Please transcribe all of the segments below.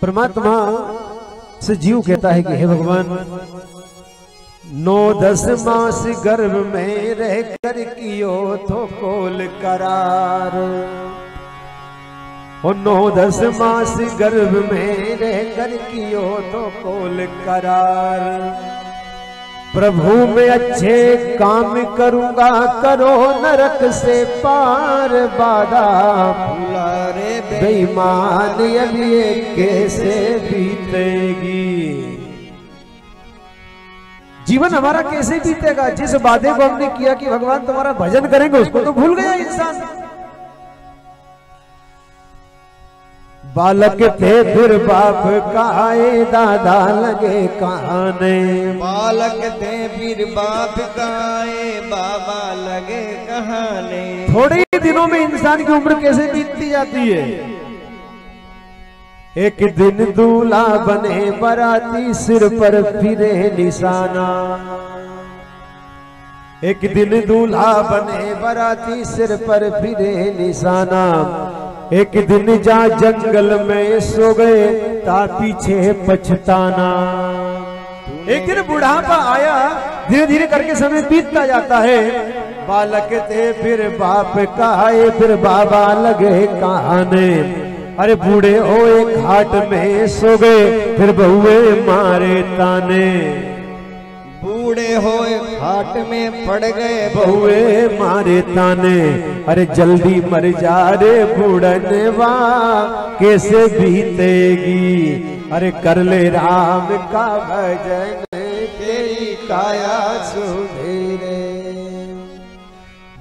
परमात्मा से जीव कहता है कि हे भगवान, 9-10 मास गर्भ में रह कर कियो तो कोल करार। और 9-10 मास गर्भ में रह कर कियो तो कोल करार। प्रभु में अच्छे काम करूंगा, करो नरक से पार बाधा। रे बेईमान अब ये कैसे बीतेगी। जीवन हमारा कैसे बीतेगा? जिस वादे को हमने किया कि भगवान तुम्हारा भजन करेंगे, उसको तो भूल गया इंसान। बालक थे फिर बाप कहाए, दादा लगे कहाने। बालक थे फिर बाप कहाए, बाबा लगे कहाने। थोड़े ही दिनों में इंसान की उम्र कैसे बीतती जाती है। एक दिन दूल्हा बने बराती, सिर पर फिरे निशाना। एक दिन दूल्हा बने बराती, सिर पर फिरे निशाना। एक दिन जा जंगल में सो गए, ता पीछे पछताना। एक दिन बुढ़ापा आया, धीरे धीरे करके समय बीतता जाता है। बालक थे फिर बाप कहाए, फिर बाबा लगे कहाने। अरे बूढ़े होए घाट में सो गए, फिर बहुए मारे ताने। बूढ़े होए घाट में पड़ गए, बहुए मारे ताने। अरे जल्दी मर जा रे बूढ़नवा, कैसे बीतेगी। अरे कर ले राम का भजन, तेरी काया सुधेरे।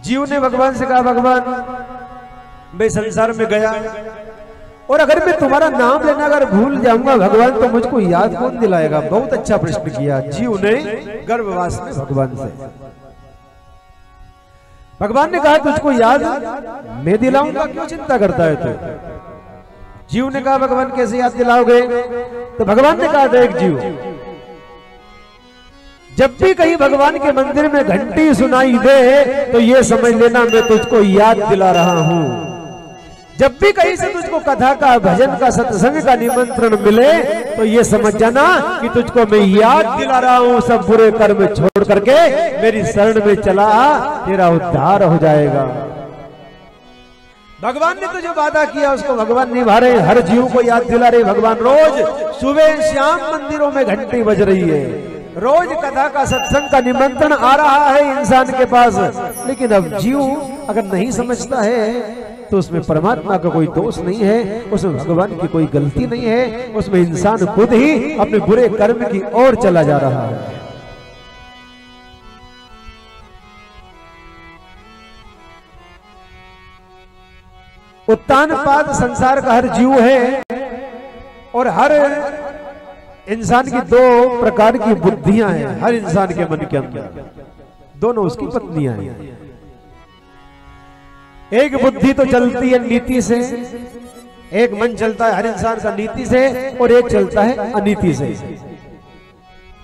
जीव ने भगवान से कहा, भगवान मैं संसार में गया और अगर मैं तुम्हारा नाम लेना अगर भूल जाऊंगा भगवान, तो मुझको याद कौन दिलाएगा। बहुत अच्छा प्रश्न किया जीव ने गर्भवास में भगवान से। भगवान ने कहा तुझको याद मैं दिलाऊंगा, क्यों चिंता करता है तू। जीव ने कहा भगवान कैसे याद दिलाओगे। तो भगवान ने कहा देख जीव, जब भी कहीं भगवान के मंदिर में घंटी सुनाई दे तो ये समझ लेना मैं तुझको याद दिला रहा हूं। जब भी कहीं से तुझको कथा का, भजन का, सत्संग का निमंत्रण मिले तो ये समझ जाना कि तुझको मैं याद दिला रहा हूं। सब बुरे कर्म छोड़ करके मेरी शरण में चला, तेरा उद्धार हो जाएगा। भगवान ने तो जो वादा किया उसको भगवान निभा रहे, हर जीव को याद दिला रहे भगवान। रोज सुबह शाम मंदिरों में घंटी बज रही है, रोज कथा का, सत्संग का निमंत्रण आ रहा है इंसान के पास। लेकिन अब जीव अगर नहीं समझता है तो उसमें परमात्मा का कोई दोष नहीं है, उसमें भगवान की कोई गलती नहीं है, उसमें इंसान खुद ही अपने बुरे कर्म की ओर चला जा रहा है। उत्तानपाद संसार का हर जीव है और हर इंसान की 2 प्रकार की बुद्धियां हैं। हर इंसान के मन के अंदर दोनों उसकी पत्नियां हैं। एक बुद्धि तो चलती है नीति से, एक मन चलता है हर इंसान का नीति से, और एक चलता है अनीति से।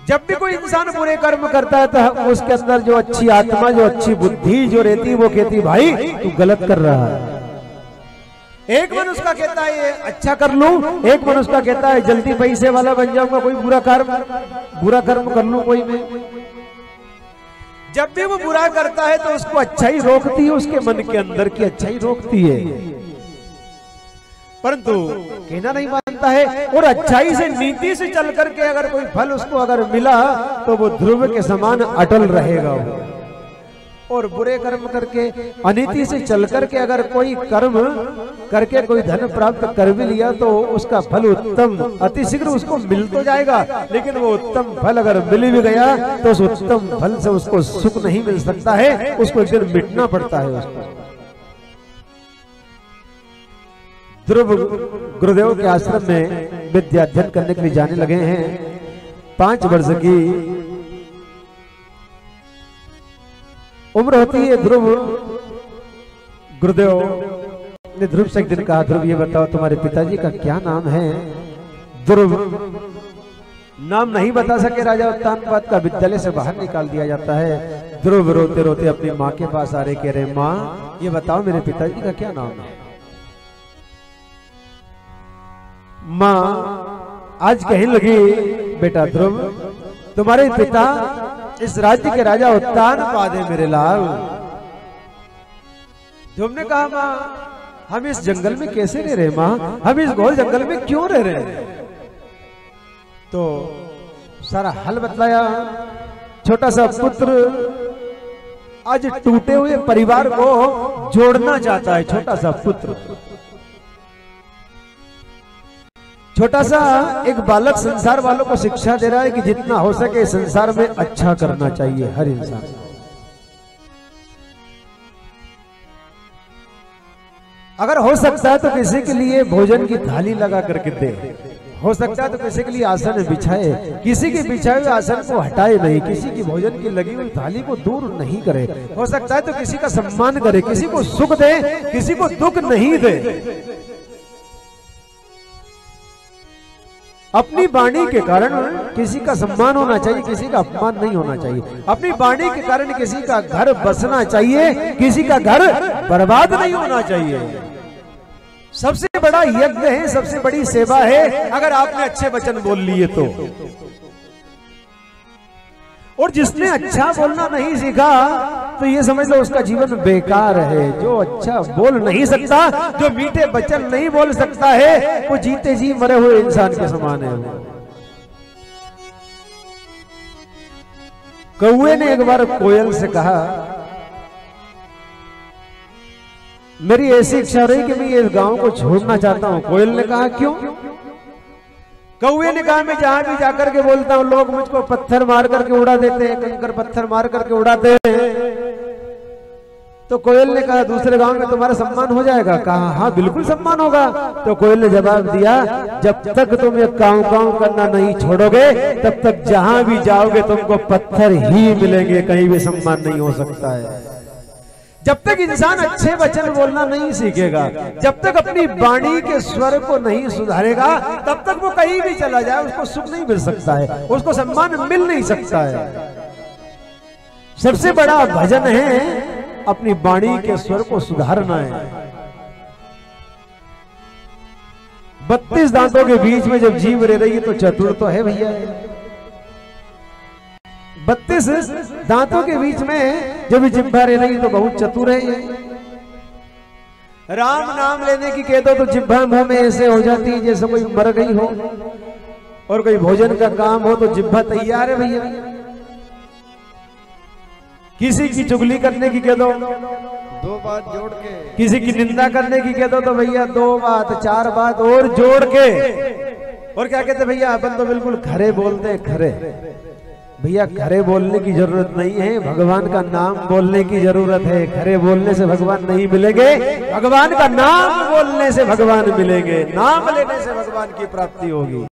जब भी कोई इंसान बुरे कर्म करता है तो उसके अंदर जो अच्छी आत्मा, जो अच्छी बुद्धि जो रहती है वो कहती भाई तू गलत कर रहा है। एक मन उसका कहता है ये अच्छा कर लूं, एक मन उसका कहता है जल्दी पैसे वाला बन जाऊंगा, कोई बुरा कर्म कर लूं कोई मैं। जब भी वो बुरा करता है तो उसको अच्छाई रोकती है, उसके मन के अंदर की अच्छाई रोकती है, परंतु कहना नहीं मानता है। और अच्छाई से, नीति से चल करके अगर कोई फल उसको अगर मिला तो वो ध्रुव के समान अटल रहेगा वो। और बुरे कर्म करके, अनीति से चल करके अगर कोई कर्म करके कोई धन प्राप्त कर भी लिया तो उसका फल उत्तम अतिशीघ्र उसको मिल तो जाएगा, लेकिन वो उत्तम फल अगर मिल भी गया तो उस उत्तम फल से उसको सुख नहीं मिल सकता है, उसको एक दिन मिटना पड़ता है उसको। ध्रुव गुरुदेव के आश्रम में विद्या अध्ययन करने के लिए जाने लगे हैं। 5 वर्ष की उम्र होती है। ध्रुव गुरुदेव ने ध्रुव से एक दिन कहा, ध्रुव ये बताओ तुम्हारे पिताजी का क्या नाम है। ध्रुव नाम नहीं बता सके। राजा उत्तानपाद का विद्यालय से बाहर निकाल दिया जाता है। ध्रुव रोते रोते अपनी माँ के पास आ रहे, कह रहे माँ ये बताओ मेरे पिताजी का क्या नाम है। माँ आज कहने लगी, बेटा ध्रुव, तुम्हारे पिता इस राज्य के राजा उत्तान पादे मेरे लाल। ध्रुव ने कहा, माँ हम इस जंगल में कैसे रह रहे माँ, हम इस घोर जंगल में क्यों रह रहे हैं? तो सारा हल बतलाया। छोटा सा पुत्र आज टूटे हुए परिवार को जोड़ना चाहता है। छोटा सा पुत्र, छोटा सा एक बालक संसार वालों को शिक्षा दे रहा है कि जितना हो सके संसार में अच्छा करना चाहिए हर इंसान। अगर हो सकता है तो किसी के लिए भोजन की थाली लगा करके दे, हो सकता है तो किसी के लिए आसन बिछाए, किसी के बिछाए हुए आसन को हटाए नहीं, किसी की भोजन की लगी हुई थाली को दूर नहीं करे, हो सकता है तो किसी का सम्मान करे, किसी को सुख दे, किसी को दुख नहीं दे। अपनी वाणी के कारण किसी का सम्मान होना चाहिए, किसी का अपमान नहीं होना चाहिए। अपनी वाणी के कारण किसी का घर बसना चाहिए, किसी का घर बर्बाद नहीं होना चाहिए। सबसे बड़ा यज्ञ है, सबसे बड़ी सेवा है अगर आपने अच्छे वचन बोल लिए तो। और जिसने अच्छा बोलना नहीं सीखा तो ये समझ लो उसका जीवन बेकार है। जो अच्छा बोल नहीं सकता, जो मीठे वचन नहीं बोल सकता है, वो जीते जी मरे हुए इंसान के समान है। कौए ने एक बार कोयल से कहा, मेरी ऐसी इच्छा रही कि मैं इस गांव को छोड़ना चाहता हूं। कोयल ने कहा, क्यों? कौए ने कहा, मैं जहां भी जाकर के बोलता हूं लोग मुझको पत्थर मार करके उड़ा देते हैं, कंकर पत्थर मार करके उड़ाते हैं। तो कोयल ने कहा, दूसरे गांव में तुम्हारा सम्मान हो जाएगा? कहा, हाँ बिल्कुल सम्मान होगा। तो कोयल ने जवाब दिया, जब तक तुम ये काऊ काऊ करना नहीं छोड़ोगे तब तक जहां भी जाओगे तुमको पत्थर ही मिलेंगे, कहीं भी सम्मान नहीं हो सकता है। जब तक इंसान अच्छे वचन बोलना नहीं सीखेगा, जब तक अपनी वाणी के स्वर को नहीं सुधारेगा, तब तक वो कहीं भी चला जाए उसको सुख नहीं मिल सकता है, उसको सम्मान मिल नहीं सकता है। सबसे बड़ा भजन है अपनी वाणी के स्वर को सुधारना है। 32 दांतों के बीच में जब जीव रह रही है तो चतुर तो है भैया। 32 दांतों के बीच में जब जिह्वा रह रही तो बहुत चतुर है। राम नाम लेने की कह दो तो जिह्वा मुंह में ऐसे हो जाती है जैसे कोई मर गई हो, और कोई भोजन का काम हो तो जिह्वा तैयार है भैया। किसी की चुगली करने की कह दो, 2 बात जोड़ के, किसी की निंदा करने की कह दो तो भैया 2 बात 4 बात और जोड़ के। और क्या कहते भैया, अपन तो बिल्कुल खरे बोलते हैं। खरे भैया, खरे बोलने की जरूरत नहीं है, भगवान का नाम बोलने की जरूरत है। खरे बोलने से भगवान नहीं मिलेंगे, भगवान का नाम बोलने से भगवान मिलेंगे, नाम लेने से भगवान की प्राप्ति होगी।